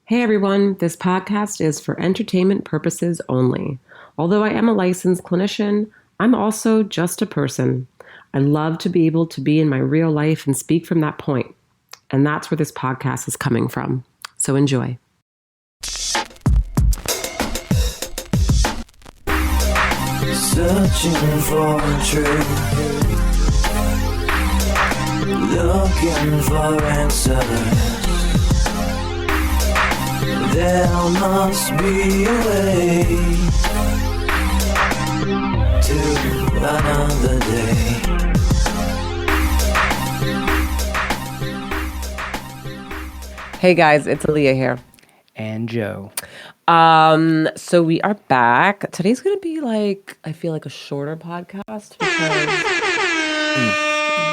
Hey everyone, this podcast is for entertainment purposes only. Although I am a licensed clinician, I'm also just a person. I love to be able to be in my real life and speak from that point. And that's where this podcast is coming from. So enjoy. Searching for truth, looking for answers. There must be a way to another day. Hey guys, it's Aaliyah here. And Joe. So we are back. Today's gonna be I feel like a shorter podcast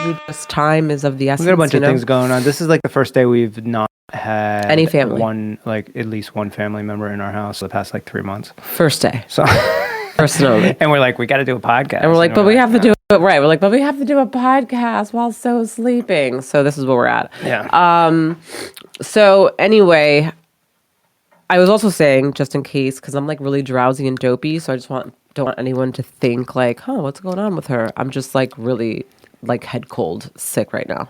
because time is of the essence. We got a bunch of things going on. This is like the first day we've not had any family. At least one family member in our house the past 3 months. First day. So personally. And we're like, we got to do a podcast. And we're like, but we have to do it right. We're like, but we have to do a podcast while so sleeping. So this is where we're at. Yeah. So anyway, I was also saying, just in case, because I'm really drowsy and dopey, so I just don't want anyone to think what's going on with her? I'm just really head cold, sick right now.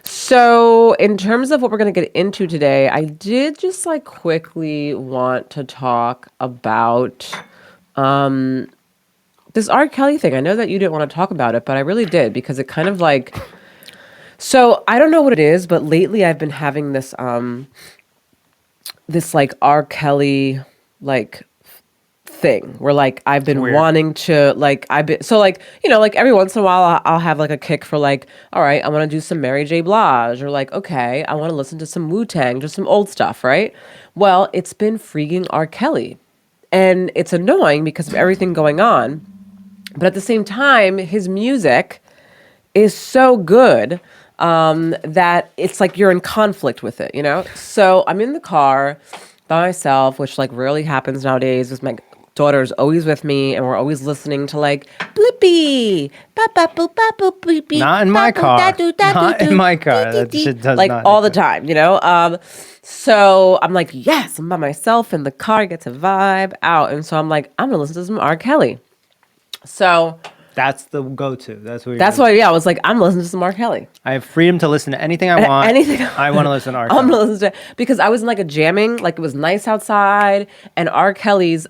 So in terms of what we're going to get into today, I did just quickly want to talk about this R. Kelly thing. I know that you didn't want to talk about it, but I really did, because it kind of so I don't know what it is, but lately I've been having this R. Kelly thing where I've been Weird. wanting to every once in a while I'll have a kick for all right, I want to do some Mary J. Blige, or okay, I want to listen to some Wu-Tang, just some old stuff, right? Well, it's been freaking R. Kelly, and it's annoying because of everything going on, but at the same time his music is so good that it's you're in conflict with it, So I'm in the car by myself, which rarely happens nowadays, because my daughter's always with me, and we're always listening to Blippi, Not in my car. Not in my car. That shit does not all the exist. time, So I'm yes, I'm by myself in the car, I get to vibe out, and so I'm I'm gonna listen to some R. Kelly. So That's the go-to. That's what. that's why, I was I'm listening to some R. Kelly. I have freedom to listen to anything I want. Anything. I want to listen to R. I'm Kelly. gonna listen to it because I was in a jamming, it was nice outside, and R. Kelly's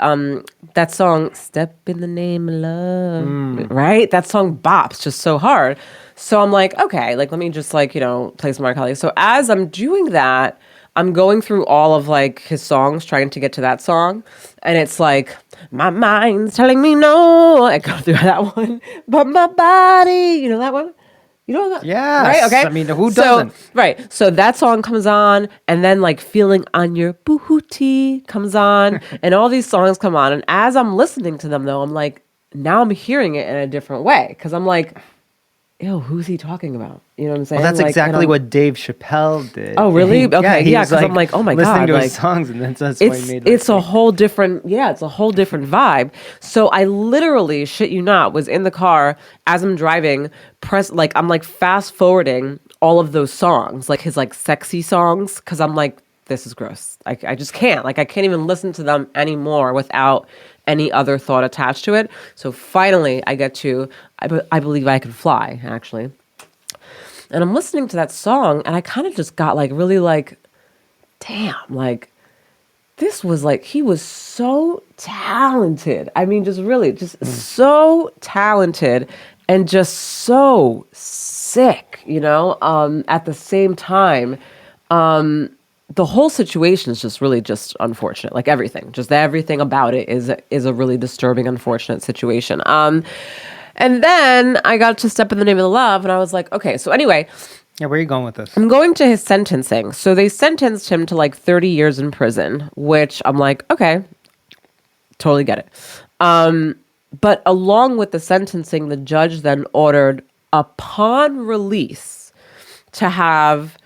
that song "Step in the Name of Love," right? That song bops just so hard. So I'm okay, let me just play some R. Kelly. So as I'm doing that, I'm going through all of his songs, trying to get to that song, and it's my mind's telling me no. I go through that one, but my body, that one. You know that? Yes. Right? Okay. I mean, who doesn't? Right. So that song comes on, and then Feeling on Your Booty comes on, and all these songs come on. And as I'm listening to them, though, I'm now I'm hearing it in a different way, because I'm ew, who's he talking about? You know what I'm saying? Well, that's exactly what Dave Chappelle did. Oh, really? Okay, he yeah, was, 'cause I'm oh my listening God, to his songs, and that's why he made it's a whole different, it's a whole different vibe. So I literally, shit you not, was in the car as I'm driving, I'm fast forwarding all of those songs, his sexy songs, because I'm this is gross. I just can't. I can't even listen to them anymore without any other thought attached to it. So finally I get to I Believe I Can Fly, actually. And I'm listening to that song, and I kind of just got really damn, this was he was so talented. I mean, just really, just so talented, and just so sick, at the same time. The whole situation is just really just unfortunate. Everything about it is a really disturbing, unfortunate situation. And then I got to Step in the Name of the Love, and I was okay. So anyway, Yeah, where are you going with this? I'm going to his sentencing. So they sentenced him to 30 years in prison, which I'm okay, totally get it. But along with the sentencing, the judge then ordered, upon release, to have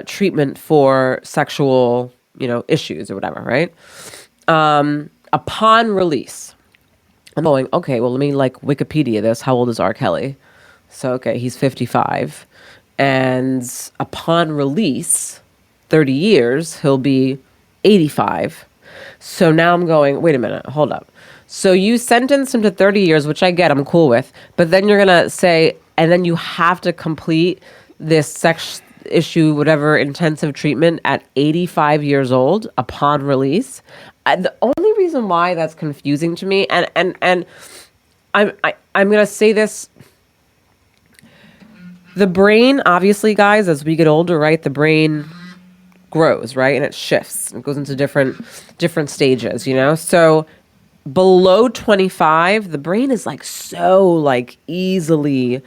treatment for sexual, issues or whatever, right? Upon release. I'm going, okay, well, let me Wikipedia this. How old is R. Kelly? So, okay, he's 55. And upon release, 30 years, he'll be 85. So now I'm going, wait a minute, hold up. So you sentence him to 30 years, which I get, I'm cool with. But then you're going to say, and then you have to complete this sex issue, whatever, intensive treatment at 85 years old upon release. The only reason why that's confusing to me, and I'm going to say this, the brain, obviously, guys, as we get older, right, the brain grows, right, and it shifts. It goes into different stages, you know? So below 25, the brain is like so like easily,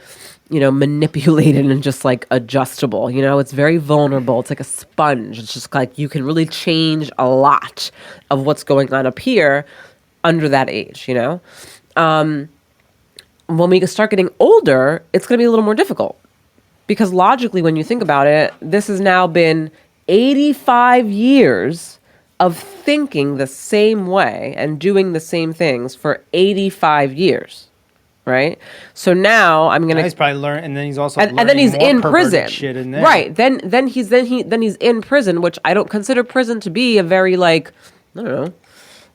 you know, manipulated and just like adjustable, you know? It's very vulnerable. It's like a sponge. It's just like you can really change a lot of what's going on up here under that age, you know? When we start getting older, it's going to be a little more difficult. Because logically, when you think about it, this has now been 85 years of thinking the same way and doing the same things for 85 years, right? So now I'm gonna. He's probably learned, and then he's also and then he's in prison, shit in there. right? Then he's in prison, which I don't consider prison to be a very like, I don't know,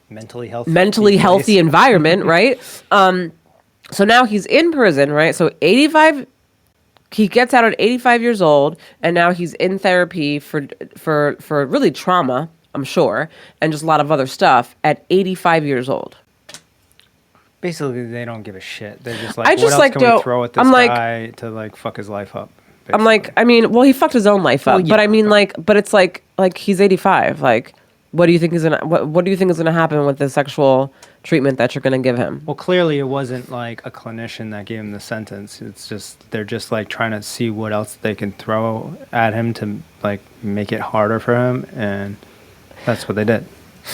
mentally healthy environment, right? So now he's in prison, right? So 85. He gets out at 85 years old, and now he's in therapy for really trauma, I'm sure, and just a lot of other stuff at 85 years old. Basically, they don't give a shit. They're just like, what else can we throw at this guy to like fuck his life up? Basically. I'm like, I mean, well, he fucked his own life up, but I mean, like, but it's like he's 85. Like, what do you think is what do you think is gonna happen with the sexual treatment that you're gonna give him? Well, clearly it wasn't like a clinician that gave him the sentence. It's just they're just like trying to see what else they can throw at him to like make it harder for him, and that's what they did.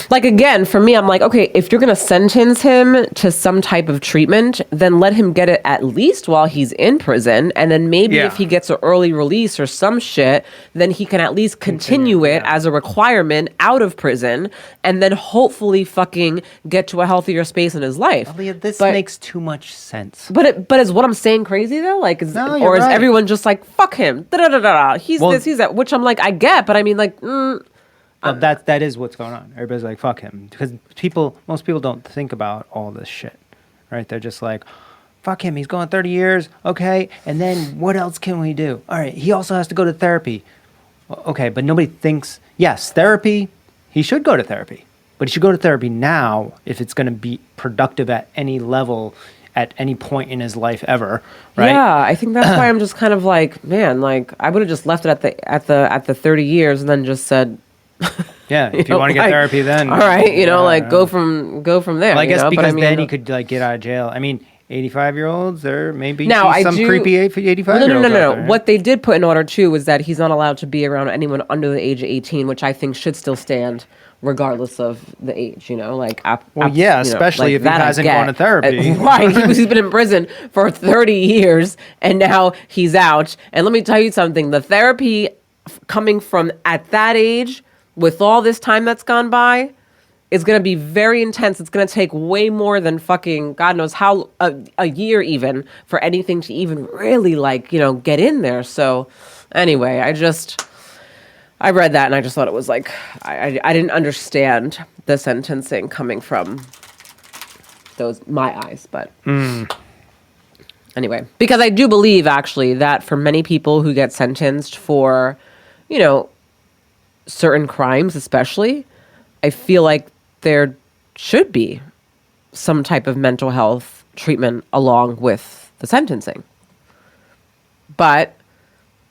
Like, again, for me, I'm like, okay, if you're going to sentence him to some type of treatment, then let him get it at least while he's in prison. And then maybe if he gets an early release or some shit, then he can at least continue it as a requirement out of prison and then hopefully fucking get to a healthier space in his life. Aaliyah, this makes too much sense. But is what I'm saying crazy, though? Like, is everyone just like, fuck him? Da-da-da-da-da. He's this, he's that. Which I'm like, I get, but I mean, like... that is what's going on. Everybody's like, fuck him. Because most people don't think about all this shit, right? They're just like, fuck him. He's going 30 years. Okay. And then what else can we do? All right. He also has to go to therapy. Okay. But nobody thinks, yes, therapy. He should go to therapy. But he should go to therapy now if it's going to be productive at any level at any point in his life ever, right? Yeah, I think that's why I'm just kind of like, man, like I would have just left it at the 30 years and then just said, yeah, if you want to get therapy, then all right, go from there. Well, I guess because then he could like get out of jail. I mean, 85-year-olds, there may be some creepy 85-year-olds. No. What they did put in order too was that he's not allowed to be around anyone under the age of 18, which I think should still stand regardless of the age. Especially if he hasn't gone to therapy. Right, he's been in prison for 30 years and now he's out. And let me tell you something: the therapy coming from at that age, with all this time that's gone by, is going to be very intense. It's going to take way more than fucking God knows how, a year even, for anything to even really get in there. So anyway, I read that and I just thought it was like, I didn't understand the sentencing coming from my eyes, but anyway, because I do believe actually that for many people who get sentenced for, certain crimes especially, I feel like there should be some type of mental health treatment along with the sentencing. But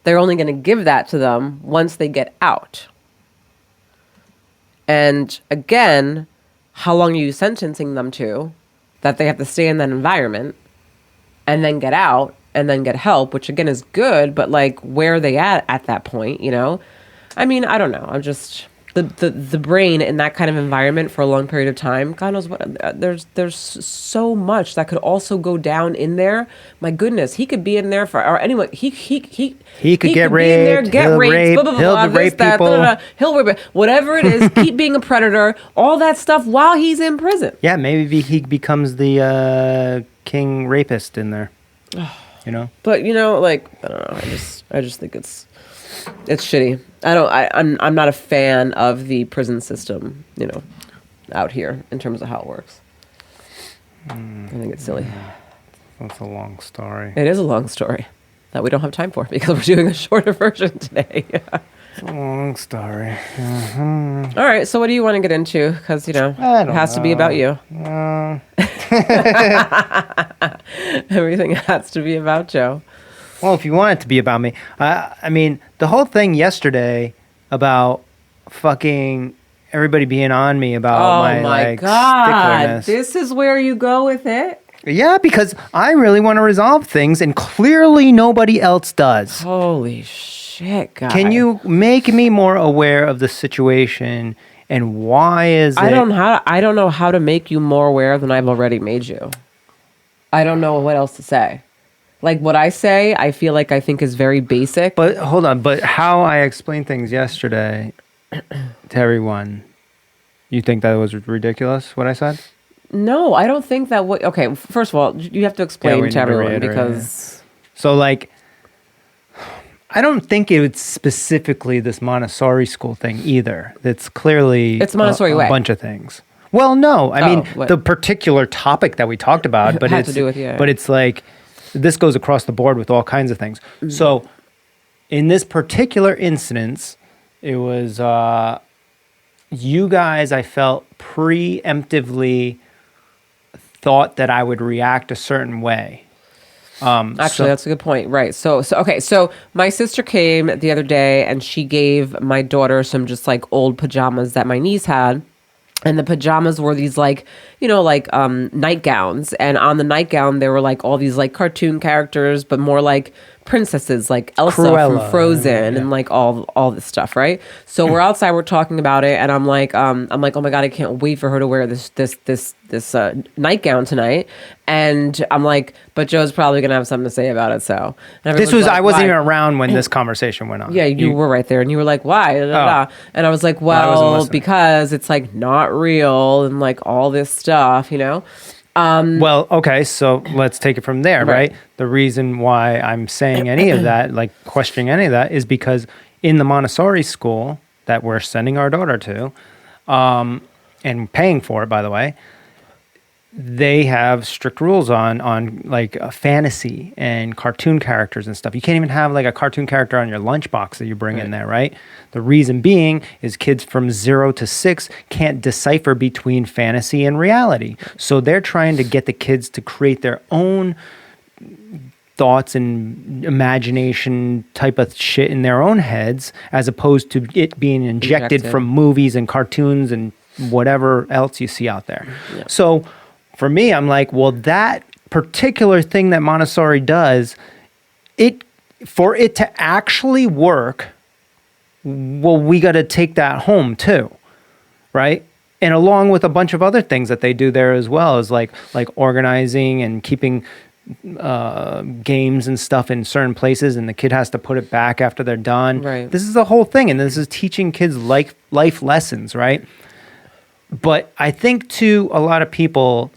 they're only going to give that to them once they get out. And again, how long are you sentencing them to that they have to stay in that environment and then get out and then get help, which again is good, but like where are they at that point, I mean, I don't know. I'm just the brain in that kind of environment for a long period of time. God knows what. There's so much that could also go down in there. My goodness, he could be in there or anyone. He could get raped. He'll rape people. He'll rape whatever it is. Keep being a predator. All that stuff while he's in prison. Yeah, maybe he becomes the king rapist in there. But I don't know. I just think it's. It's shitty. I'm not a fan of the prison system, out here in terms of how it works. I think it's silly. That's a long story. It is a long story that we don't have time for because we're doing a shorter version today. It's a long story. All right, so what do you want to get into? Because, it has to be about you. Everything has to be about Joe. Well, if you want it to be about me, I mean, the whole thing yesterday about fucking everybody being on me about my God. stickerness. This is where you go with it? Yeah, because I really want to resolve things, and clearly nobody else does. Holy shit, guy. Can you make me more aware of the situation, and why is it? I don't know how to make you more aware than I've already made you. I don't know what else to say. Like what I say, I feel like I think is very basic. But hold on, but how I explained things yesterday to everyone, you think that was ridiculous, what I said? No, I don't think that okay, first of all, you have to explain we to need to everyone reiterate, because... So, like, I don't think it's specifically this Montessori school thing either. It's clearly It's Montessori a way. bunch of things. Well, no, I mean, what? the particular topic that we talked about, but Had it's to do with, yeah. but it's like, this goes across the board with all kinds of things. Mm-hmm. So, in this particular instance, it was you guys, I felt preemptively thought that I would react a certain way. Actually, that's a good point. Right. So okay. So my sister came the other day and she gave my daughter some just like old pajamas that my niece had. And the pajamas were these like, nightgowns. And on the nightgown, there were like all these like cartoon characters, but more like princesses, like Elsa Cruella, from Frozen, and like all this stuff, right? So we're outside, we're talking about it, and I'm like, oh my God, I can't wait for her to wear this nightgown tonight. And I'm like, but Joe's probably gonna have something to say about it. So and This everyone's was, like, I wasn't "Why?" even around when this conversation went on. Yeah, you were right there, and you were like, "Why?" Da, da, da. Oh. And I was like, I wasn't "Well, listening. because it's like not real, and like all this stuff, Well, okay, so let's take it from there, Right. right? The reason why I'm saying any of that, like questioning any of that, is because in the Montessori school that we're sending our daughter to, and paying for it, by the way, they have strict rules on like fantasy and cartoon characters and stuff. You can't even have like a cartoon character on your lunchbox that you bring in there, right? The reason being is kids from 0 to 6 can't decipher between fantasy and reality. So they're trying to get the kids to create their own thoughts and imagination type of shit in their own heads, as opposed to it being injected from movies and cartoons and whatever else you see out there. Yeah. So for me, I'm like, well, that particular thing that Montessori does, for it to actually work, well, we got to take that home too, right? And along with a bunch of other things that they do there as well, is like organizing and keeping games and stuff in certain places, and the kid has to put it back after they're done. Right. This is the whole thing, and this is teaching kids life lessons, right? But I think to a lot of people,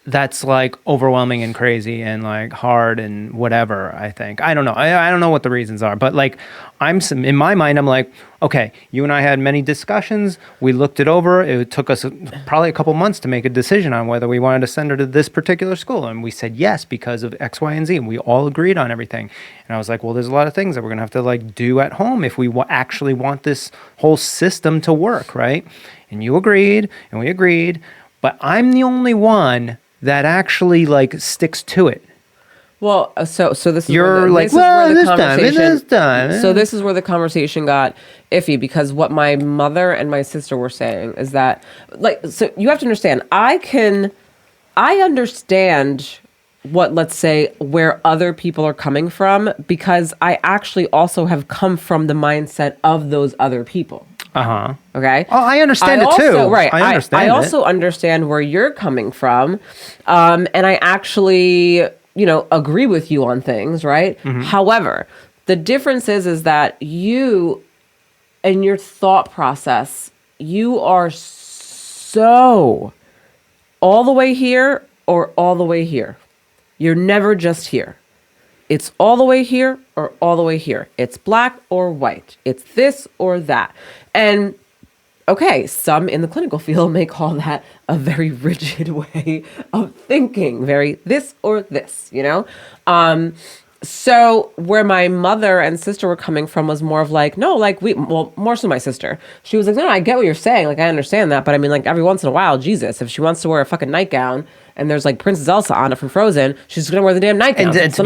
that's like overwhelming and crazy and like hard and whatever. I think, I don't know. I don't know what the reasons are, but like in my mind, I'm like, okay, you and I had many discussions. We looked it over. It took us probably a couple months to make a decision on whether we wanted to send her to this particular school. And we said yes, because of X, Y, and Z. And we all agreed on everything. And I was like, well, there's a lot of things that we're going to have to like do at home if we actually want this whole system to work. Right. And you agreed and we agreed, but I'm the only one that actually like sticks to it. Well, so this is You're where like, well, this time, conversation. this time. So this is where the conversation got iffy, because what my mother and my sister were saying is that, like, so you have to understand, I understand what, let's say, where other people are coming from, because I actually also have come from the mindset of those other people. Uh-huh. Okay. Oh, I understand it too. Right. I understand I it. also understand where you're coming from. And I actually, agree with you on things, right? Mm-hmm. However, the difference is that you, in your thought process, you are so all the way here or all the way here. You're never just here. It's all the way here or all the way here. It's black or white. It's this or that. And okay, some in the clinical field may call that a very rigid way of thinking, very this or this, you know? So where my mother and sister were coming from was more of like, no, like more so my sister. She was like, no, I get what you're saying. Like, I understand that. But I mean, like every once in a while, Jesus, if she wants to wear a fucking nightgown and there's like Princess Elsa on it from Frozen, she's going to wear the damn nightgown. And to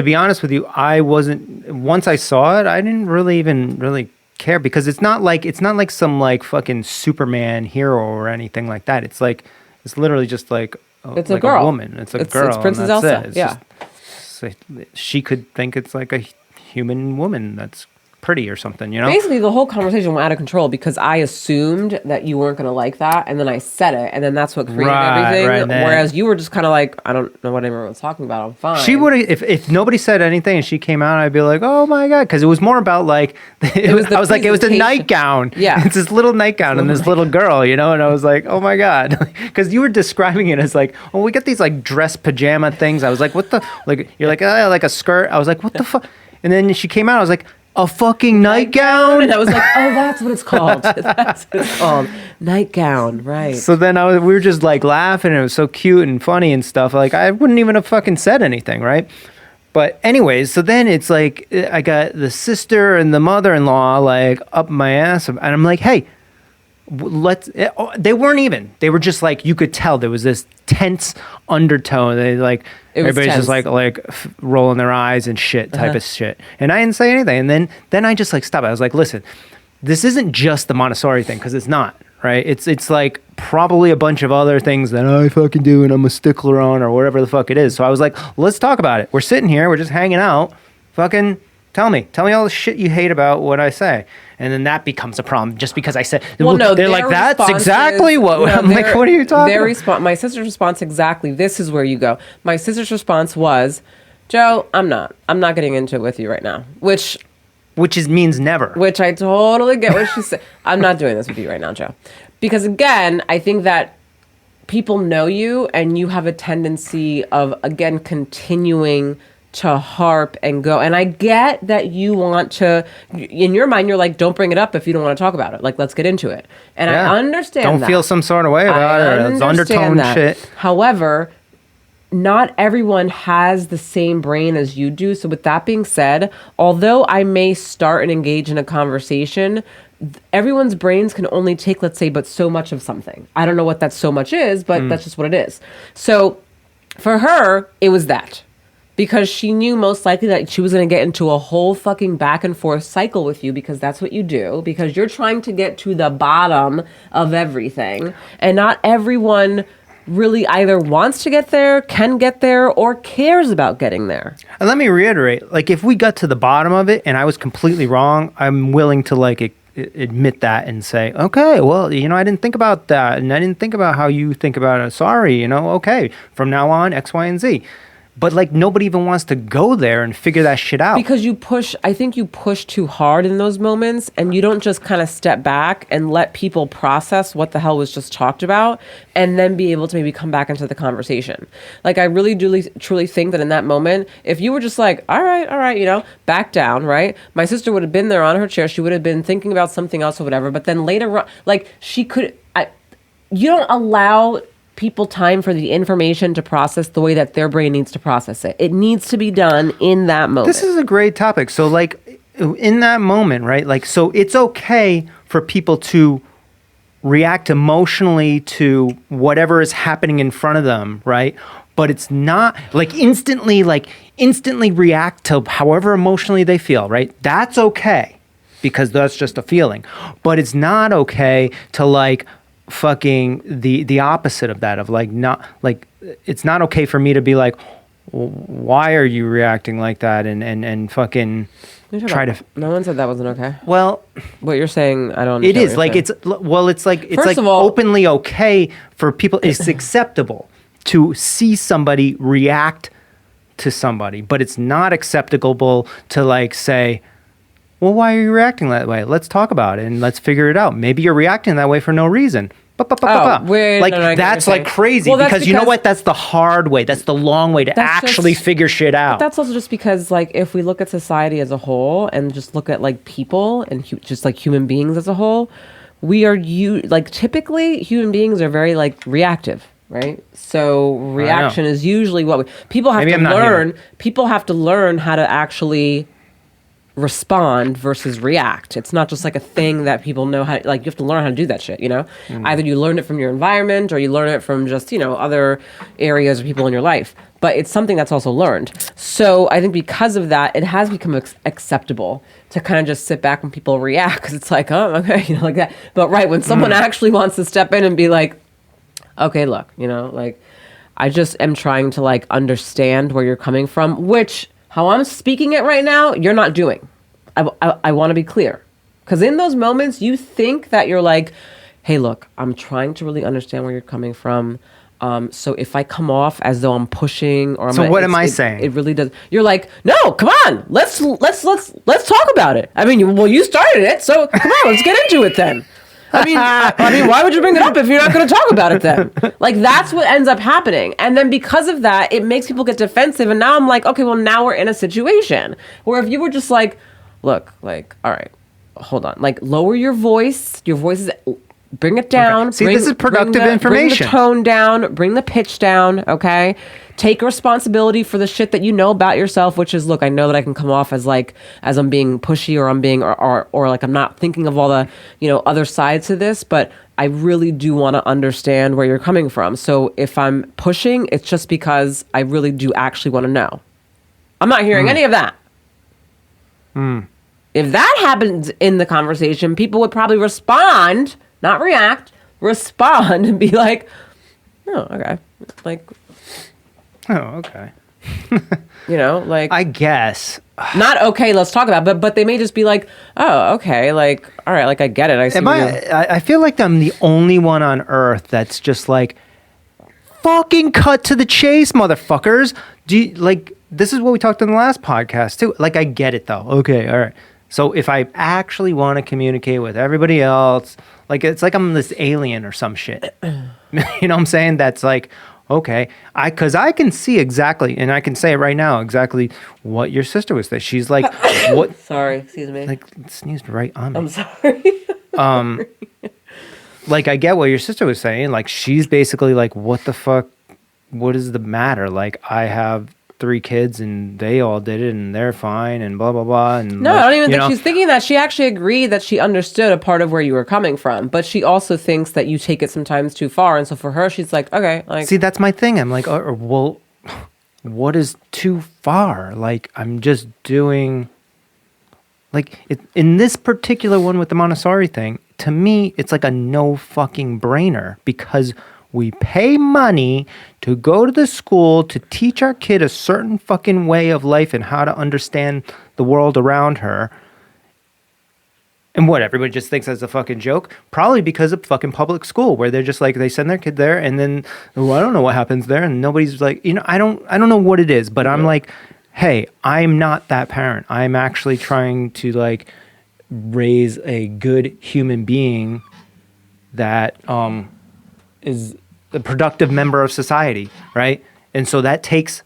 be honest with you, I wasn't, once I saw it, I didn't really care because it's not like some like fucking Superman hero or anything like that. It's like, it's literally just like, it's like a girl. a woman. It's a girl. It's Princess and that's Elsa. it. It's Yeah. she could think it's like a human woman that's pretty or something, you know? Basically, the whole conversation went out of control because I assumed that you weren't going to like that, and then I said it, and then that's what created everything. Right, whereas you were just kind of like, I don't know what anyone was talking about. I'm fine. She would have, if nobody said anything and she came out, I'd be like, oh my God. Because it was more about like, I was like, it was a nightgown. Yeah. It's this little nightgown and this little girl, you know? And I was like, oh my God. Because you were describing it as like, oh, we get these like dress pajama things. I was like, what the, like, you're like, oh, like a skirt. I was like, what the fuck? And then she came out, I was like, a fucking nightgown? And I was like, oh, that's what it's called. That's what it's called. Nightgown, right. So then we were just like laughing and it was so cute and funny and stuff. Like I wouldn't even have fucking said anything, right? But anyways, so then it's like I got the sister and the mother-in-law like up my ass and I'm like, hey, they weren't even. They were just like, you could tell there was this tense undertone. They like, everybody's tense. just like rolling their eyes and shit type of shit. And I didn't say anything. And then I just like stopped. I was like, listen, this isn't just the Montessori thing because it's not, right? It's like probably a bunch of other things that I fucking do and I'm a stickler on or whatever the fuck it is. So I was like, let's talk about it. We're sitting here. We're just hanging out. Fucking tell me all the shit you hate about what I say. And then that becomes a problem just because I said, well, no, they're like, that's exactly what, no, I'm like, what are you talking about? My sister's response, exactly, this is where you go. My sister's response was, Joe, I'm not getting into it with you right now, which means never. Which I totally get what she said. I'm not doing this with you right now, Joe. Because again, I think that people know you and you have a tendency of, again, continuing to harp and go. And I get that you want to, in your mind, you're like, don't bring it up if you don't want to talk about it. Like, let's get into it. And yeah. I understand Don't that. feel some sort of way about it. It's undertone shit. However, not everyone has the same brain as you do. So with that being said, although I may start and engage in a conversation, everyone's brains can only take, let's say, but so much of something. I don't know what that so much is, but that's just what it is. So for her, it was that. Because she knew most likely that she was going to get into a whole fucking back and forth cycle with you because that's what you do. Because you're trying to get to the bottom of everything. And not everyone really either wants to get there, can get there, or cares about getting there. And let me reiterate, like if we got to the bottom of it and I was completely wrong, I'm willing to like admit that and say, okay, well, you know, I didn't think about that. And I didn't think about how you think about it. Sorry, you know, okay, from now on, X, Y, and Z. But like nobody even wants to go there and figure that shit out. Because I think you push too hard in those moments and you don't just kind of step back and let people process what the hell was just talked about and then be able to maybe come back into the conversation. Like I really do truly think that in that moment, if you were just like, all right, you know, back down, right? My sister would have been there on her chair. She would have been thinking about something else or whatever. But then later on, like you don't allow people time for the information to process the way that their brain needs to process it. It needs to be done in that moment. This is a great topic. So like in that moment, right? Like, so it's okay for people to react emotionally to whatever is happening in front of them, right? But it's not like instantly react to however emotionally they feel, right? That's okay because that's just a feeling. But it's not okay to like fucking the opposite of that, of like not like it's not okay for me to be like, why are you reacting like that and fucking try to. No one said that wasn't okay. Well, what you're saying, I don't. It is like it's like First of all, openly okay for people. It's acceptable to see somebody react to somebody, but it's not acceptable to like say, well, why are you reacting that way? Let's talk about it and let's figure it out. Maybe you're reacting that way for no reason. wait, Like no, I get what that's you're like saying. crazy Well, that's because you know what? That's the hard way. That's the long way to That's actually just- figure shit out. That's also just because, like, if we look at society as a whole and just look at like people and just like human beings as a whole, we are like typically human beings are very like reactive, right? So reaction is usually what people have Maybe to I'm not learn. here. People have to learn how to actually respond versus react. It's not just like a thing that people know how, like, you have to learn how to do that shit, you know? Either you learn it from your environment or you learn it from just, you know, other areas or people in your life. But it's something that's also learned. So I think because of that, it has become acceptable to kind of just sit back when people react because it's like, oh, okay, you know, like that. But right, when someone actually wants to step in and be like, okay, look, you know, like, I just am trying to like understand where you're coming from, which how I'm speaking it right now, you're not doing. I want to be clear. Because in those moments, you think that you're like, hey, look, I'm trying to really understand where you're coming from. So if I come off as though I'm pushing or I'm So what am I saying? It really does. You're like, no, come on, let's talk about it. I mean, you started it, so come on, let's get into it then. I mean, why would you bring it up if you're not going to talk about it then? Like, that's what ends up happening. And then because of that, it makes people get defensive. And now I'm like, okay, well, now we're in a situation where if you were just like, look, like, all right, hold on. Like, lower your voice. Your voice is, bring it down. See, this is productive information. Bring the tone down. Bring the pitch down, okay? Take responsibility for the shit that you know about yourself, which is, look, I know that I can come off as like, as I'm being pushy or I'm being, or like I'm not thinking of all the, you know, other sides to this, but I really do want to understand where you're coming from. So if I'm pushing, it's just because I really do actually want to know. I'm not hearing any of that. If that happens in the conversation, people would probably respond, not react, respond and be like, oh, okay. Like, Oh, okay. you know, like, I guess. not okay, let's talk about it, but they may just be like, oh, okay, like, all right, like, I get it. I see Am what you're- I feel like I'm the only one on earth that's just like, fucking cut to the chase, motherfuckers. Do you, like, this is what we talked in the last podcast too. Like, I get it though. Okay, all right. So if I actually want to communicate with everybody else, like, it's like I'm this alien or some shit. You know what I'm saying? That's like, okay, because I can see exactly, and I can say it right now, exactly what your sister was saying. She's like, what? Sorry, excuse me. Like, sneezed right on me. I'm sorry. Like, I get what your sister was saying. Like, she's basically like, what the fuck? What is the matter? Like, I have 3 kids and they all did it and they're fine and blah, blah, blah. And No, like, I don't even you think know, she's thinking that. She actually agreed that she understood a part of where you were coming from, but she also thinks that you take it sometimes too far. And so for her, she's like, okay, like, See, that's my thing. I'm like, well, what is too far? Like, I'm just doing, like, in this particular one with the Montessori thing, to me, it's like a no fucking brainer because we pay money to go to the school to teach our kid a certain fucking way of life and how to understand the world around her. And what, everybody just thinks that's a fucking joke? Probably because of fucking public school, where they're just like, they send their kid there and then, oh, I don't know what happens there. And nobody's like, you know, I don't know what it is, but I'm like, hey, I'm not that parent. I'm actually trying to like raise a good human being that is a productive member of society, right? And so that takes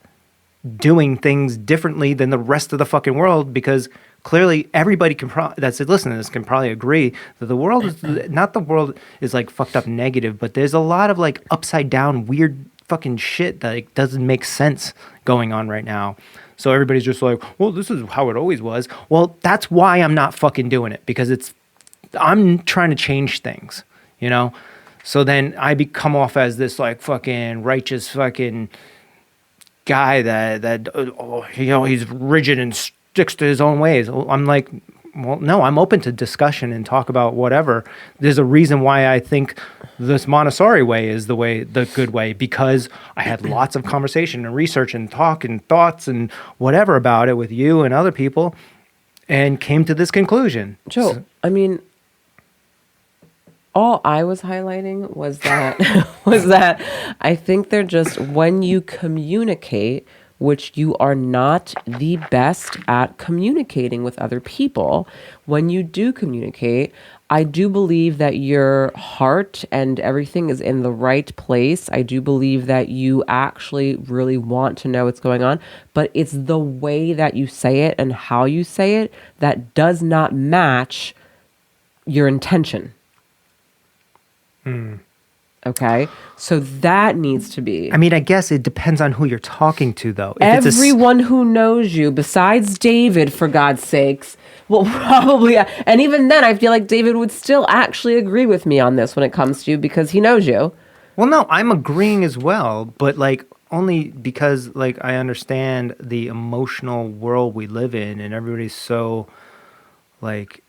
doing things differently than the rest of the fucking world, because clearly everybody can that's listening to this can probably agree that the world is not, the world is like fucked up negative, but there's a lot of like upside down weird fucking shit that like doesn't make sense going on right now. So everybody's just like, well, this is how it always was. Well, that's why I'm not fucking doing it, because I'm trying to change things, you know? So then I come off as this like fucking righteous fucking guy that you know, he's rigid and sticks to his own ways. I'm like, well, no, I'm open to discussion and talk about whatever. There's a reason why I think this Montessori way is the good way, because I had lots of conversation and research and talk and thoughts and whatever about it with you and other people, and came to this conclusion. Joe, I mean, all I was highlighting was that I think they're just, when you communicate which you are not the best at communicating with other people. When you do communicate, I do believe that your heart and everything is in the right place. I do believe that you actually really want to know what's going on, but it's the way that you say it and how you say it that does not match your intention. Okay? So that needs to be. I mean, I guess it depends on who you're talking to, though. If it's Everyone who knows you, besides David, for God's sakes, will probably, and even then, I feel like David would still actually agree with me on this when it comes to you because he knows you. Well, no, I'm agreeing as well, but like only because like I understand the emotional world we live in and everybody's so like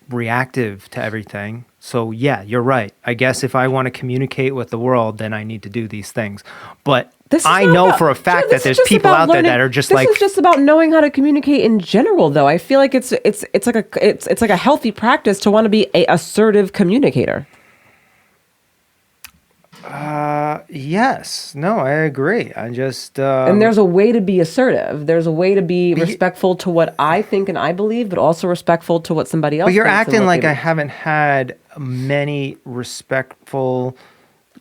reactive to everything. So yeah, you're right. I guess if I want to communicate with the world, then I need to do these things. But I know for a fact that there's people out there that are just like. This is just about knowing how to communicate in general, though. I feel like it's like a healthy practice to want to be a assertive communicator. Yes. No, I agree. I just. And there's a way to be assertive. There's a way to be respectful to what I think and I believe, but also respectful to what somebody else. But you're thinks and acting what like they I believe. haven't had many respectful.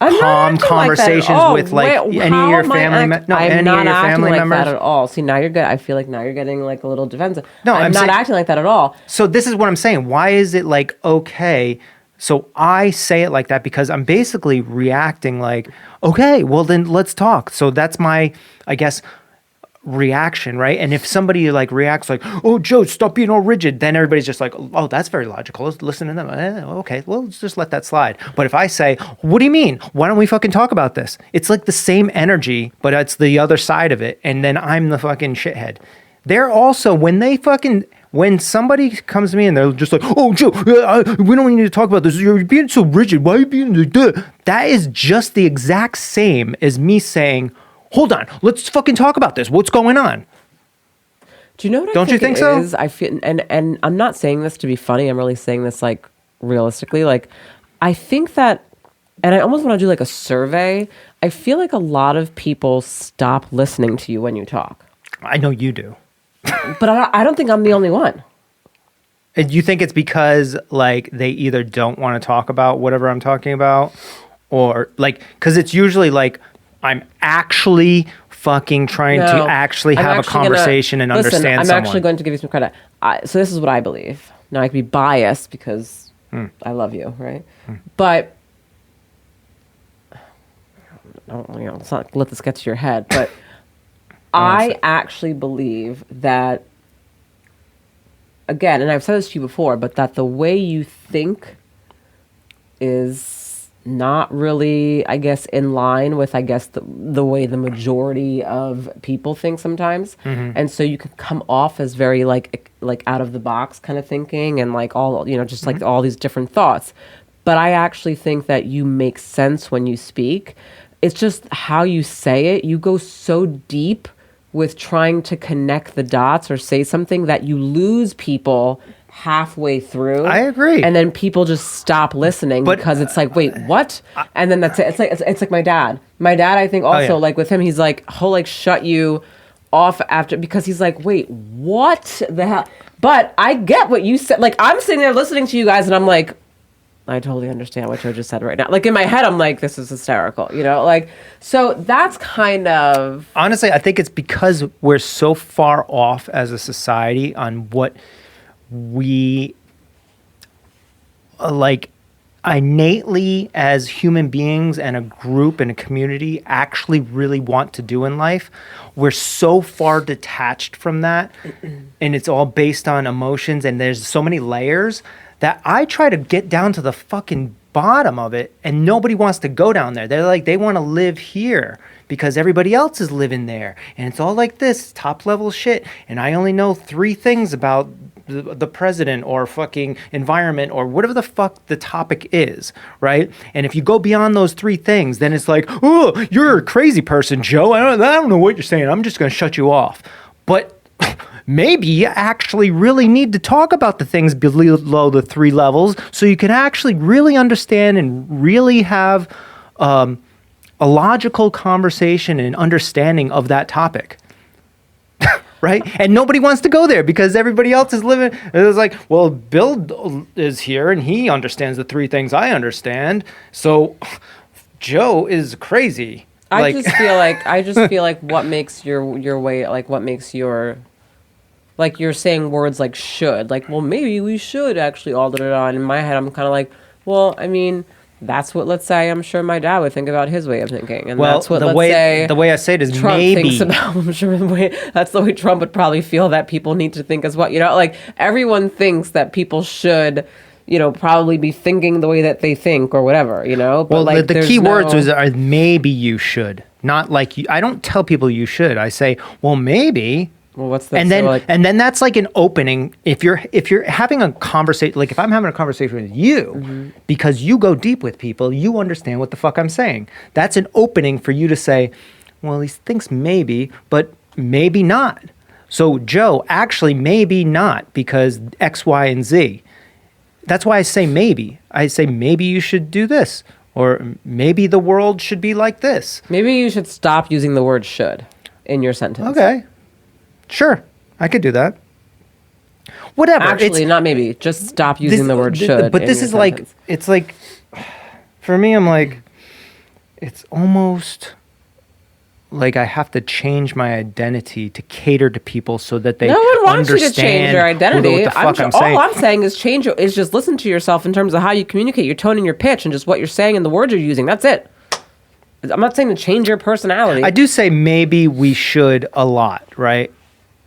I'm not calm acting conversations like that. with like any of how your am I family members. No, I'm any not of your acting family like members. that at all. See, now you're good. I feel like now you're getting like a little defensive. No, I'm I'm not saying- acting like that at all. So this is what I'm saying. Why is it like okay? So I say it like that because I'm basically reacting like, okay, well then let's talk. So that's my, I guess, reaction, right? And if somebody like reacts like, oh, Joe, stop being all rigid, then everybody's just like, oh, that's very logical. Let's listen to them. Okay, well, let's just let that slide. But if I say, what do you mean? Why don't we fucking talk about this? It's like the same energy, but it's the other side of it. And then I'm the fucking shithead. They're also, when somebody comes to me and they're just like, oh, Joe, we don't need to talk about this. You're being so rigid. Why are you being like that? That is just the exact same as me saying, hold on, let's fucking talk about this. What's going on? Do you know what Don't I you think think so? it is? I feel, and I'm not saying this to be funny. I'm really saying this like realistically. Like, I think that, and I almost want to do like a survey. I feel like a lot of people stop listening to you when you talk. I know you do. But I don't think I'm the only one. And you think it's because like they either don't want to talk about whatever I'm talking about, or like because it's usually like I'm actually fucking trying to No, actually I'm have a actually gonna- conversation and listen, understand I'm someone. actually going to give you some credit. So this is what I believe. Now I could be biased because I love you, right? But let's not let this get to your head. But I actually believe that, again, and I've said this to you before, but that the way you think is not really, I guess, in line with, I guess, the way the majority of people think sometimes. And so you could come off as very like out of the box kind of thinking and like all, just like all these different thoughts. But I actually think that you make sense when you speak. It's just how you say it. You go so deep with trying to connect the dots or say something that you lose people halfway through. I agree. And then people just stop listening But, because it's like, wait, what? And then that's it. It's like my dad. My dad, I think also yeah. like with him, he's like, he'll like shut you off after, because he's like, wait, what the hell? But I get what you said. Like I'm sitting there listening to you guys and I'm like, I totally understand what Joe just said right now. Like in my head, I'm like, this is hysterical, like, so that's kind of. Honestly, I think it's because we're so far off as a society on what we like innately as human beings and a group and a community actually really want to do in life. We're so far detached from that and it's all based on emotions and there's so many layers that I try to get down to the fucking bottom of it and nobody wants to go down there. They're like, they want to live here because everybody else is living there. And it's all like this top level shit. And I only know 3 things about the president or fucking environment or whatever the fuck the topic is, right? And if you go beyond those 3 things, then it's like, oh, you're a crazy person, Joe. I don't know what you're saying. I'm just going to shut you off. But maybe you actually really need to talk about the things below the 3 levels so you can actually really understand and really have a logical conversation and understanding of that topic. right? And nobody wants to go there because everybody else is living. It was like, well, Bill is here and he understands the three things I understand. So Joe is crazy. I just feel like what makes your way, like what makes your, like you're saying words like should, like, well, maybe we should actually all da da da. And in my head, I'm kind of like, well, I mean, that's what, let's say, I'm sure my dad would think about his way of thinking, and well, that's what the let's way say the way I say it is Trump maybe. thinks about. I'm sure that's the way Trump would probably feel that people need to think as well. You know, like everyone thinks that people should, you know, probably be thinking the way that they think or whatever. You know, but Well, like the there's key words no- are maybe you should, not like you, I don't tell people you should. I say, well, maybe. Well, what's that? And so, then like, and then that's like an opening. If you're having a conversation, like if I'm having a conversation with you, because you go deep with people, you understand what the fuck I'm saying. That's an opening for you to say, well, he thinks maybe, but maybe not. So Joe, actually maybe not because X, Y, and Z. That's why I say maybe. I say maybe you should do this, or maybe the world should be like this. maybe you should stop using the word should in your sentence. Okay. Sure, I could do that. Whatever. Actually, not maybe. Just stop using the word should. But in this your is like, sentence. it's like, for me, I'm like, it's almost like I have to change my identity to cater to people so that they No one wants you to understand change your identity. what the fuck I'm saying. All I'm saying is is just listen to yourself in terms of how you communicate, your tone and your pitch, and just what you're saying and the words you're using. That's it. I'm not saying to change your personality. I do say maybe we should a lot, right?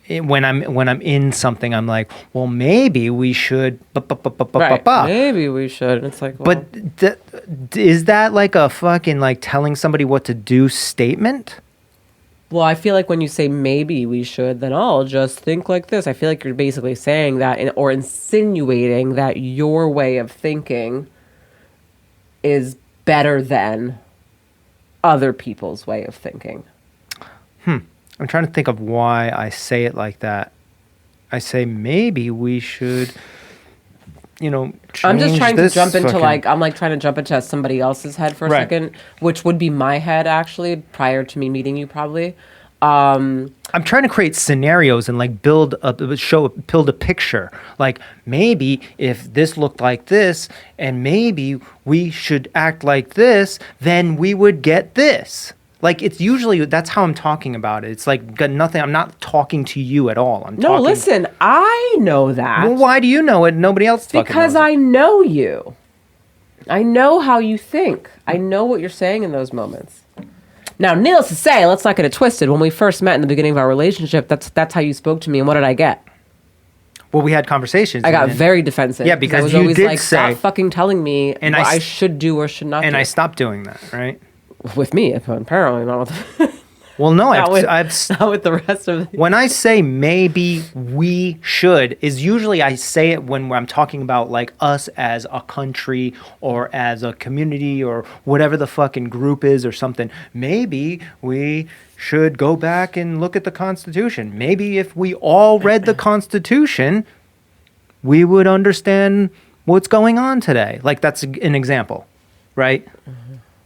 When I'm in something, I'm like, well, maybe we should. Right. Maybe we should. And it's like, well, But is that like a fucking like telling somebody what to do statement? well, I feel like when you say maybe we should, then I'll just think like this. I feel like you're basically saying that or insinuating that your way of thinking is better than other people's way of thinking. I'm trying to think of why I say it like that. I say maybe we should, I'm just change trying to this jump into fucking- I'm like trying to jump into somebody else's head for a Right. second, which would be my head actually prior to me meeting you probably. I'm trying to create scenarios and like build a picture. Like maybe if this looked like this, and maybe we should act like this, then we would get this. Like it's usually that's how I'm talking about it. It's like got nothing. I'm not talking to you at all. I'm No, talking, listen, I know that. Well, why do you know it? Nobody else fucking Because knows it. I know you. I know how you think. I know what you're saying in those moments. Now, needless to say, let's not get it twisted. When we first met in the beginning of our relationship, that's how you spoke to me. And what did I get? Well, we had conversations. I got and- very defensive. Yeah, I because was you always did like, say- stop fucking telling me And what I I s- should do or should not and do. I stopped doing that, right? With me, apparently, not with, Well, no, not with, I've not with the rest of the... when I say maybe we should, is usually I say it when I'm talking about like us as a country or as a community or whatever the fucking group is or something. Maybe we should go back and look at the Constitution. Maybe if we all read the Constitution, we would understand what's going on today. Like that's an example, right?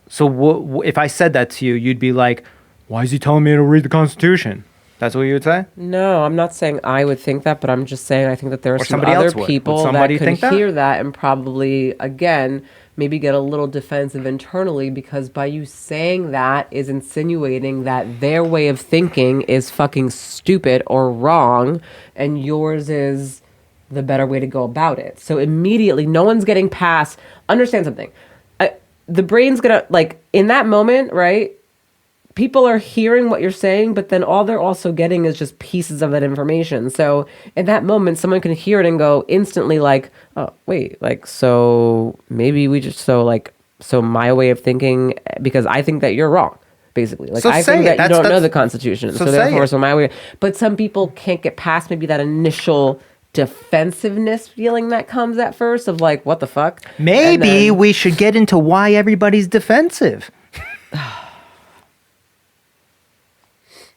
So if I said that to you, you'd be like, why is he telling me to read the Constitution? That's what you would say? No, I'm not saying I would think that, but I'm just saying I think that there are Or some somebody other else would. Would people that somebody could think that? hear that and probably, again, maybe get a little defensive internally because by you saying that is insinuating that their way of thinking is fucking stupid or wrong and yours is the better way to go about it. So immediately, no one's getting past, understand something. The brain's gonna, like, in that moment, right? People are hearing what you're saying, but then all they're also getting is just pieces of that information. So in that moment, someone can hear it and go instantly like, oh, wait, like, so maybe we just, so my way of thinking, because I think that you're wrong, basically. Like, So I say think it. that you don't know That's- the Constitution. so So say therefore, it. so my way, but some people can't get past maybe that initial defensiveness feeling that comes at first of like, what the fuck? And Maybe then- we should get into why everybody's defensive.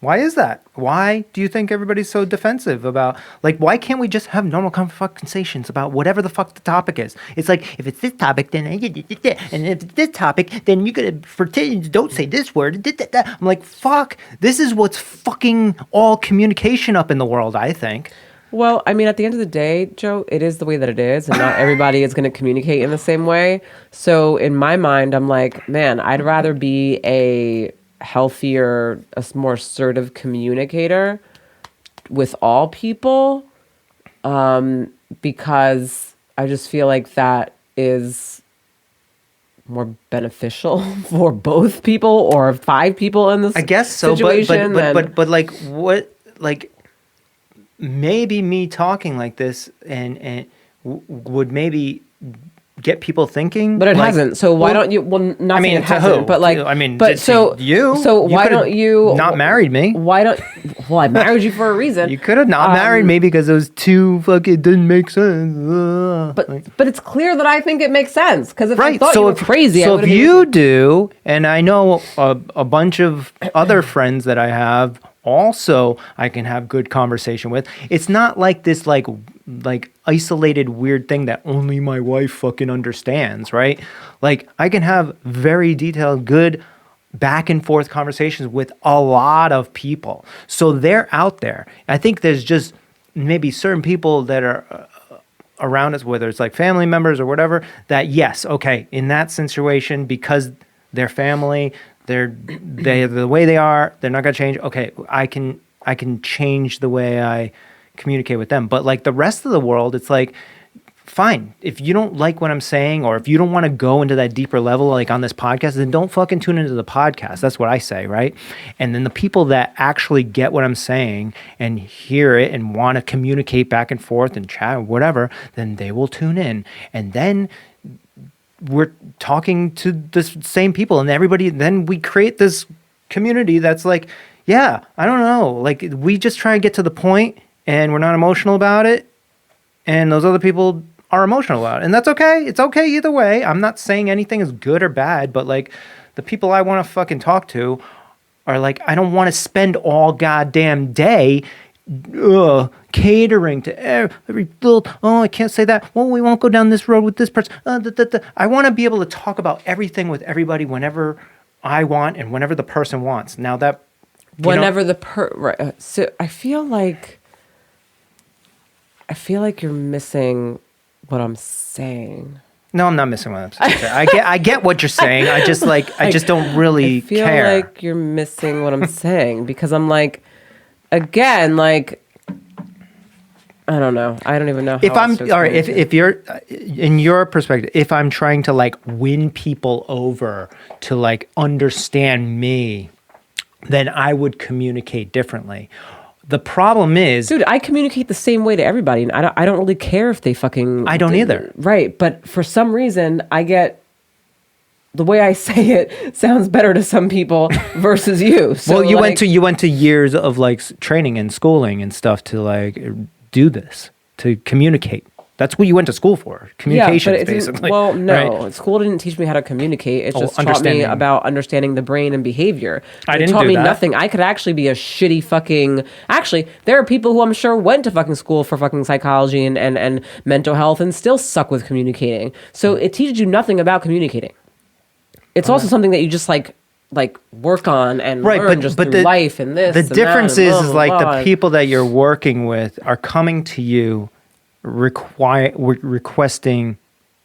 Why is that? Why do you think everybody's so defensive about, like, why can't we just have normal conversations about whatever the fuck the topic is? It's like, if it's this topic, then and if it's this topic, then you gotta pretend, don't say this word. I'm like, fuck, this is what's fucking all communication up in the world, I think. Well, I mean, at the end of the day, Joe, it is the way that it is, and not everybody is going to communicate in the same way. So in my mind, I'm like, man, I'd rather be a healthier, more assertive communicator with all people, because I just feel like that is more beneficial for both people or 5 people in this I guess so, situation. but like, what, like, maybe me talking like this and would maybe get people thinking, but it like, hasn't. So why don't you? Well, nothing. I mean, it to hasn't. who? But like, I mean, but so you. So why could've don't you not married me? Why don't? Well, I married you for a reason. You could have not married me because it was too fucking didn't make sense. But it's clear that I think it makes sense, because if I Right. thought So you were if crazy, I so would've if been you with do, and I know a bunch of other friends that I have also, I can have good conversation with. It's not like this like isolated weird thing that only my wife fucking understands, right? Like, I can have very detailed, good back and forth conversations with a lot of people. So they're out there. I think there's just maybe certain people that are around us, whether it's like family members or whatever, that yes, okay, in that situation, because they're family, they're the way they are, they're not gonna change. Okay, I can change the way I communicate with them. But like the rest of the world, it's like, fine, if you don't like what I'm saying, or if you don't want to go into that deeper level, like on this podcast, then don't fucking tune into the podcast. That's what I say, right? And then the people that actually get what I'm saying and hear it and want to communicate back and forth and chat or whatever, then they will tune in. And then we're talking to the same people, and everybody, then we create this community that's like, yeah, I don't know, like, we just try to get to the point and we're not emotional about it, and those other people are emotional about it, and that's okay. It's okay either way. I'm not saying anything is good or bad, but like, the people I want to fucking talk to are like, I don't want to spend all goddamn day catering to every little, oh, I can't say that, well, we won't go down this road with this person. I want to be able to talk about everything with everybody whenever I want and whenever the person wants. Now that, whenever right. So I feel like you're missing what I'm saying. No, I'm not missing what I'm saying. I get what you're saying. I just I just don't really I feel care. like you're missing what I'm saying, because I'm like, again, like, I don't know. I don't even know. If I'm all right, if you're in your perspective, if I'm trying to like win people over to like understand me, then I would communicate differently. The problem is, dude, I communicate the same way to everybody, and I don't really care if they fucking. I don't either. Right, but for some reason, I get the way I say it sounds better to some people versus you. So, well, you went to years of like training and schooling and stuff to like do this, to communicate. That's what you went to school for. Communications, basically. Well, no. Right? School didn't teach me how to communicate. It just taught me understanding. about understanding the brain and behavior. I It didn't taught do me that. nothing. I could actually be a shitty fucking... Actually, there are people who I'm sure went to fucking school for fucking psychology and mental health and still suck with communicating. So it teaches you nothing about communicating. It's also something that you just like work on and learn just through life and this. The and difference that and is blah, blah, like blah. the people that you're working with are coming to you requesting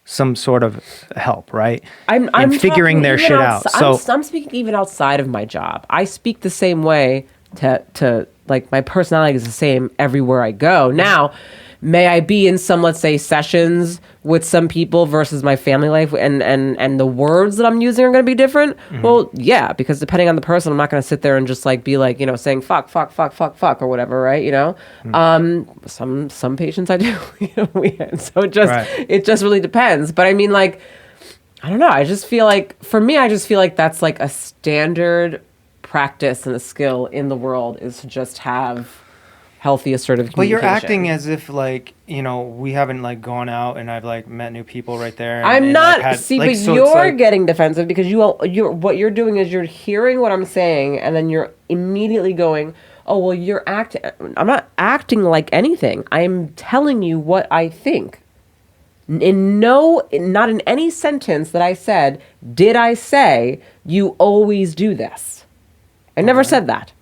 some sort of help, right? I'm figuring talking their even shit out. So I'm speaking even outside of my job. I speak the same way to like, my personality is the same everywhere I go. Now, may I be in some, let's say, sessions with some people versus my family life, and the words that I'm using are going to be different? Mm-hmm. Well, yeah, because depending on the person, I'm not going to sit there and just like be like, saying fuck or whatever, right? Mm-hmm. Some patients I do, so Right. it just really depends. But I mean, like, I don't know. I just feel like, for me, that's like a standard practice and a skill in the world, is to just have healthy, assertive But communication. you're acting as if like, you know, we haven't like gone out and I've like met new people right there. And, I'm and, not. like, had, see, like, but so you're it's like, getting defensive because you're what you're doing is you're hearing what I'm saying, and then you're immediately going, "Oh, well, you're acting." I'm not acting like anything. I'm telling you what I think. Not in any sentence that I said did I say you always do this. I never said that.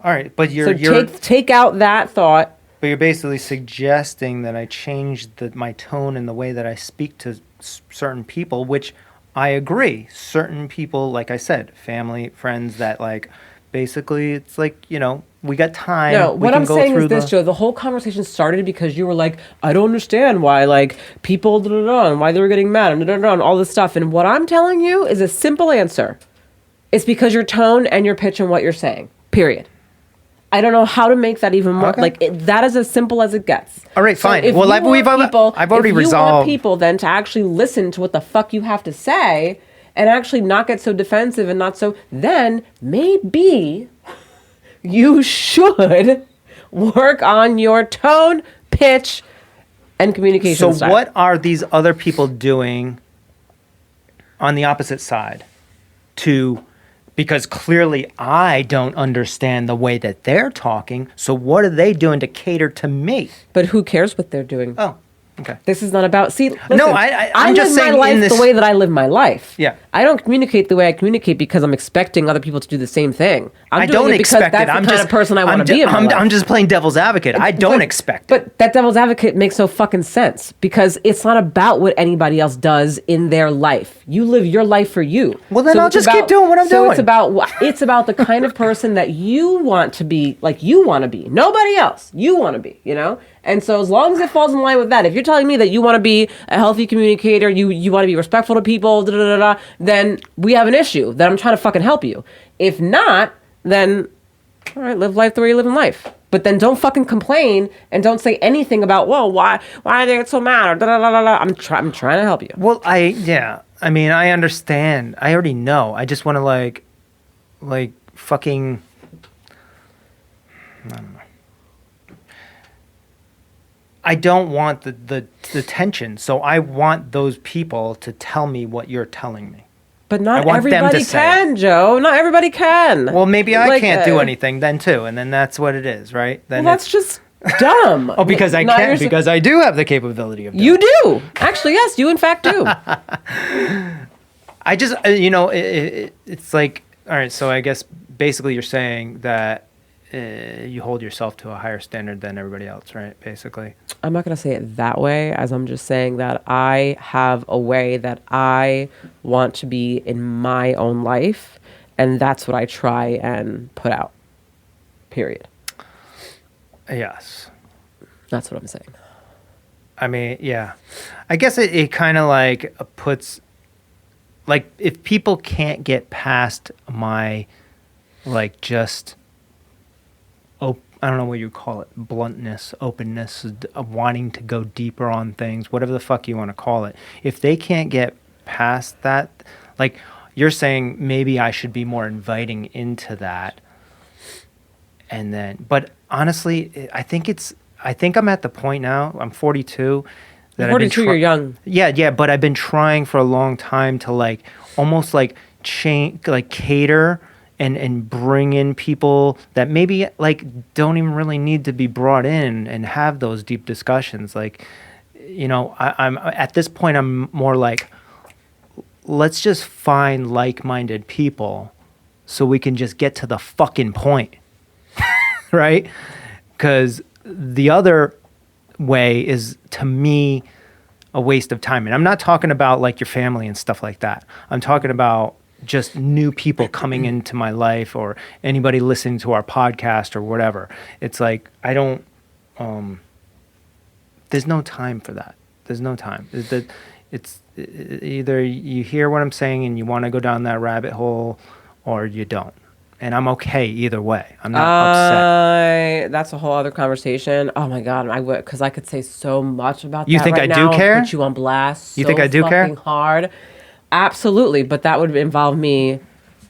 all right, but So take out that thought. but you're basically suggesting that I change my tone and the way that I speak to certain people, which I agree. Certain people, like I said, family, friends, that like, basically, it's like, you know, we got time. No, we what can I'm go saying through is this, Joe. The whole conversation started because you were like, I don't understand why, like, people, da, da, da, and why they were getting mad, and, da, da, da, and all this stuff. And what I'm telling you is a simple answer. It's because your tone and your pitch and what you're saying, period. I don't know how to make that even more, Okay. that is as simple as it gets. All right, fine. if Well, you I've want already if you want resolved. people then to actually listen to what the fuck you have to say and actually not get so defensive and not so, then maybe you should work on your tone, pitch, and communication So style. what are these other people doing on the opposite side because clearly I don't understand the way that they're talking. So what are they doing to cater to me? But who cares what they're doing? Oh, okay. This is not about. See, listen, No, I'm live just saying my life in this- the way that I live my life. Yeah. I don't communicate the way I communicate because I'm expecting other people to do the same thing. I'm I doing don't it because expect that's it. I'm the kind just of person I want I'm to be ju- in my life. I'm just playing devil's advocate. I don't expect it. But that devil's advocate makes no fucking sense because it's not about what anybody else does in their life. You live your life for you. Well, then I'll it's just keep doing what I'm so doing. it's about the kind of person that you want to be, like you want to be. Nobody else. You want to be, you know? And so as long as it falls in line with that, if you're telling me that you want to be a healthy communicator, you want to be respectful to people, da, da, da, da, then we have an issue that I'm trying to fucking help you. If not, then all right, live life the way you're living life. But then don't fucking complain and don't say anything about, whoa, why are they get so mad? Or da, da, da, da, da. I'm trying to help you. Well, I mean, I understand. I already know. I just want to like fucking, I don't know. I don't want the tension. So I want those people to tell me what you're telling me. But I not want them to everybody say can, Joe. Not everybody can. Well, maybe I Like, can't do anything then too, and then that's what it is, right? Then Well, that's just dumb. oh, because I Not can, yours- because I do have the capability of doing You do. Actually, yes, you in fact do. I just, it's like, all right, so I guess basically you're saying that you hold yourself to a higher standard than everybody else, right? Basically. I'm not going to say it that way, as I'm just saying that I have a way that I want to be in my own life, and that's what I try and put out. Period. Yes. That's what I'm saying. I mean, yeah. I guess it kind of like puts, like, if people can't get past my, like, just, I don't know what you call it, bluntness, openness, wanting to go deeper on things, whatever the fuck you want to call it. If they can't get past that, like, you're saying maybe I should be more inviting into that. And then, but honestly, I think I'm at the point now, I'm 42. That 42, you're young. Yeah, but I've been trying for a long time to like, almost like change, like cater and bring in people that maybe like don't even really need to be brought in and have those deep discussions. Like, you know, I'm at this point, I'm more like, let's just find like-minded people so we can just get to the fucking point. Right? Because the other way is, to me, a waste of time. And I'm not talking about like your family and stuff like that. I'm talking about just new people coming into my life or anybody listening to our podcast or whatever. It's like, I don't, there's no time for that. There's no time. It's either you hear what I'm saying and you want to go down that rabbit hole or you don't. And I'm okay either way. I'm not upset. That's a whole other conversation. Oh my God, I would, because I could say so much about You that think right I do now, care? Put you on blast. You think I do care? fucking hard. Absolutely, but that would involve me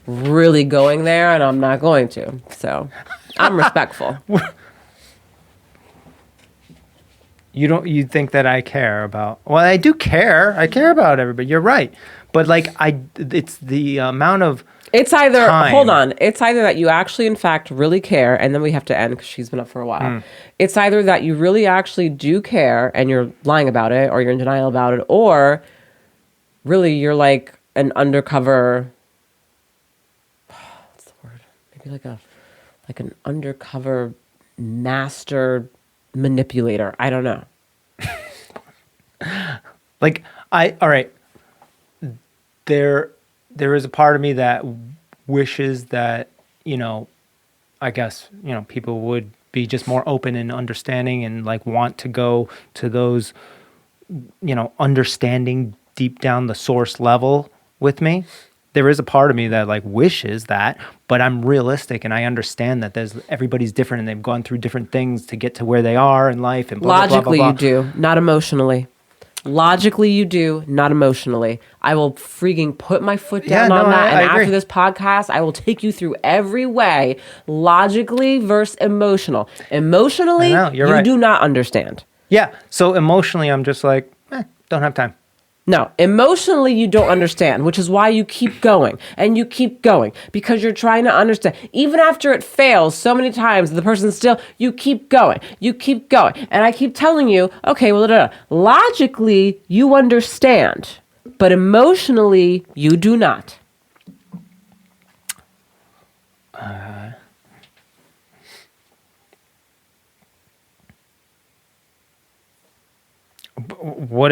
really going there, and I'm not going to. So I'm respectful. You think that I care about? Well, I do care. I care about everybody. You're right. But like it's the amount of It's either time. hold on. It's either that you actually, in fact, really care, and then we have to end because she's been up for a while. It's either that you really actually do care and you're lying about it, or you're in denial about it, or really you're like an undercover. What's the word? Maybe like an undercover master manipulator. I don't know. Like all right. There is a part of me that wishes that, I guess, people would be just more open and understanding and like want to go to those, understanding deep down the source level with me. There is a part of me that like wishes that, but I'm realistic and I understand that everybody's different and they've gone through different things to get to where they are in life and blah, Logically, blah, blah, blah, you do, not emotionally. Logically, you do, not emotionally. I will freaking put my foot down on that. I And agree. after this podcast, I will take you through every way, logically versus emotional. Emotionally, I know, you're you right. do not understand. Yeah. So emotionally, I'm just like, don't have time. No, emotionally, you don't understand, which is why you keep going and you keep going because you're trying to understand. Even after it fails so many times, the person still, you keep going. And I keep telling you, okay, well, logically, you understand, but emotionally, you do not. What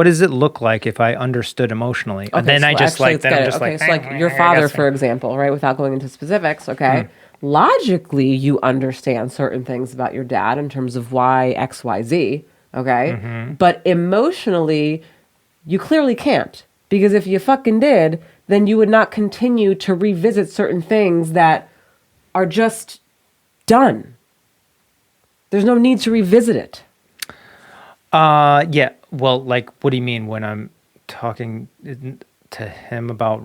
does it look like if I understood emotionally? And then I just actually, like, then I'm just okay, like, so like your father, for example, right? Without going into specifics, okay? Logically, you understand certain things about your dad in terms of why X, Y, Z, okay? But emotionally, you clearly can't. Because if you fucking did, then you would not continue to revisit certain things that are just done. There's no need to revisit it. yeah. Well, like, what do you mean when I'm talking to him about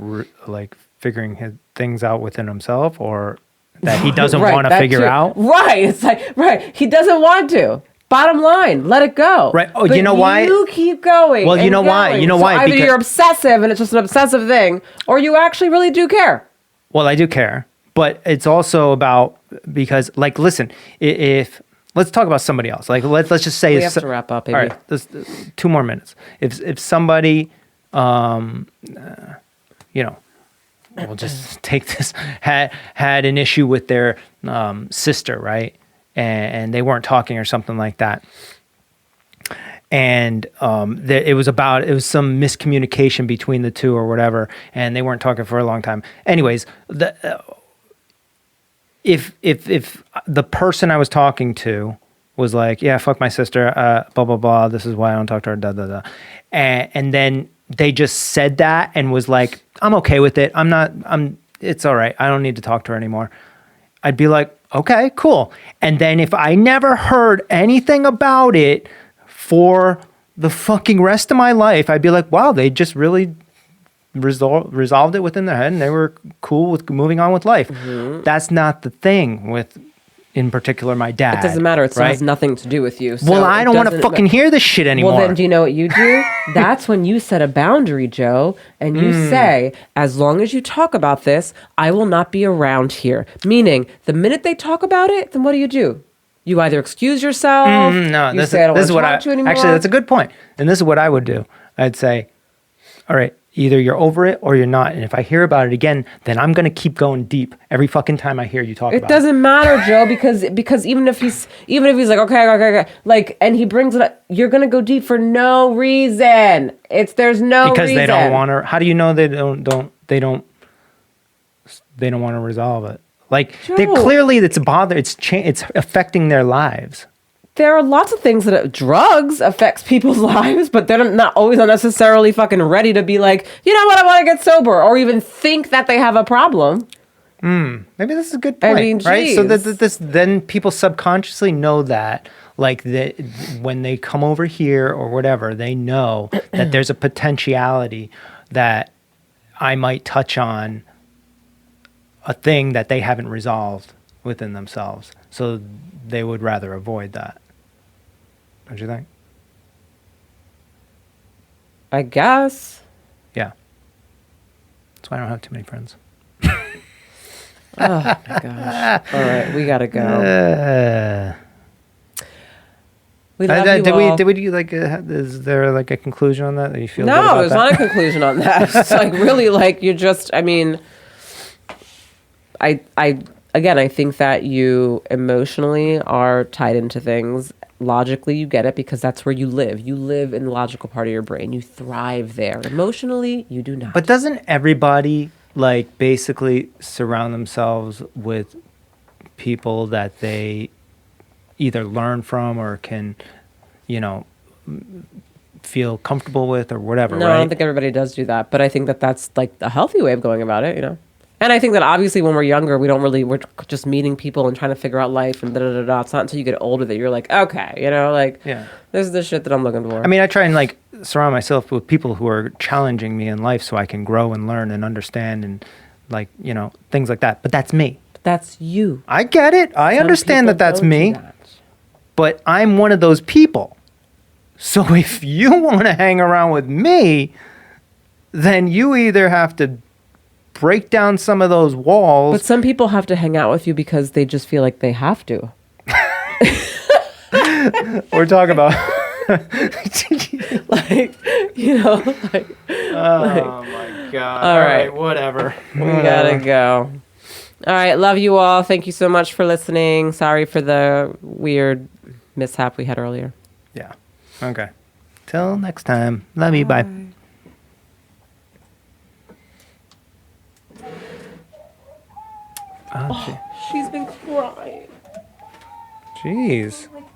like figuring his things out within himself, or that he doesn't Right, want to that figure too. out? Right. It's like, right. He doesn't want to. Bottom line, let it go. Right. Oh, But you know why? You keep going. Well, you and know why? going. You know So why? Either Because- you're obsessive and it's just an obsessive thing, or you actually really do care. Well, I do care, but it's also about because, like, listen, if let's talk about somebody else. Like, let's just say We if have to wrap up, baby. All right, let's, 2 more minutes. If somebody, we'll just take this had an issue with their sister, right, and they weren't talking or something like that. And it was some miscommunication between the two or whatever, and they weren't talking for a long time. Anyways, if the person I was talking to was like, yeah, fuck my sister, blah blah blah, this is why I don't talk to her, da da da, and then they just said that and was like, I'm okay with it. It's all right. I don't need to talk to her anymore. I'd be like, okay, cool. And then if I never heard anything about it for the fucking rest of my life, I'd be like, wow, they just really resolved it within their head and they were cool with moving on with life. Mm-hmm. That's not the thing with, in particular, my dad. It doesn't matter. It still right? has nothing to do with you. So Well, I don't want to doesn't- fucking hear this shit anymore. Well, then do you know what you do? That's when you set a boundary, Joe, and you say, as long as you talk about this, I will not be around here. Meaning, the minute they talk about it, then what do? You either excuse yourself, No, you this say, I don't is want what to talk to you anymore. actually, that's a good point. And this is what I would do. I'd say, all right, either you're over it or you're not. And if I hear about it again, then I'm going to keep going deep every fucking time I hear you talk It about doesn't matter, Joe, because even if he's like, okay, like, and he brings it up, you're gonna go deep for no reason. There's no because reason. they don't want to. How do you know they don't want to resolve it? Like they Joe. clearly it's it's affecting their lives. There are lots of things that drugs affects people's lives, but they're not always necessarily fucking ready to be like, you know what, I want to get sober, or even think that they have a problem. Maybe this is a good I point, mean, right? So geez. this then people subconsciously know that, like that when they come over here or whatever, they know that there's a potentiality that I might touch on a thing that they haven't resolved within themselves, so they would rather avoid that. Don't you think? I guess. Yeah. That's why I don't have too many friends. Oh my gosh. All right, we gotta go. We love you all. Did we do like? Is there like a conclusion on that? That you feel? Good No, about there's that? not a conclusion on that. It's like really like you're just. I mean, I again, I think that you emotionally are tied into things. Logically, you get it because that's where you live. You live in the logical part of your brain. You thrive there. Emotionally, you do not. But doesn't everybody like basically surround themselves with people that they either learn from or can, you know, feel comfortable with or whatever, No, right? I don't think everybody does do that, but I think that that's like a healthy way of going about it, you know. And I think that obviously when we're younger, we're just meeting people and trying to figure out life and da da da da. It's not until you get older that you're like, okay, you know, like Yeah. this is the shit that I'm looking for. I mean, I try and like surround myself with people who are challenging me in life so I can grow and learn and understand and like, you know, things like that. But that's me. That's you. I get it. I Some understand people that that's don't do me, that. but I'm one of those people. So if you want to hang around with me, then you either have to break down some of those walls. But some people have to hang out with you because they just feel like they have to. We're talking about. Like, you know, like Oh my god! All right. whatever. we gotta go. All right, love you all. Thank you so much for listening. Sorry for the weird mishap we had earlier. Yeah. Okay. Till next time. Love you. Bye. Oh, She's been crying. jeez. Like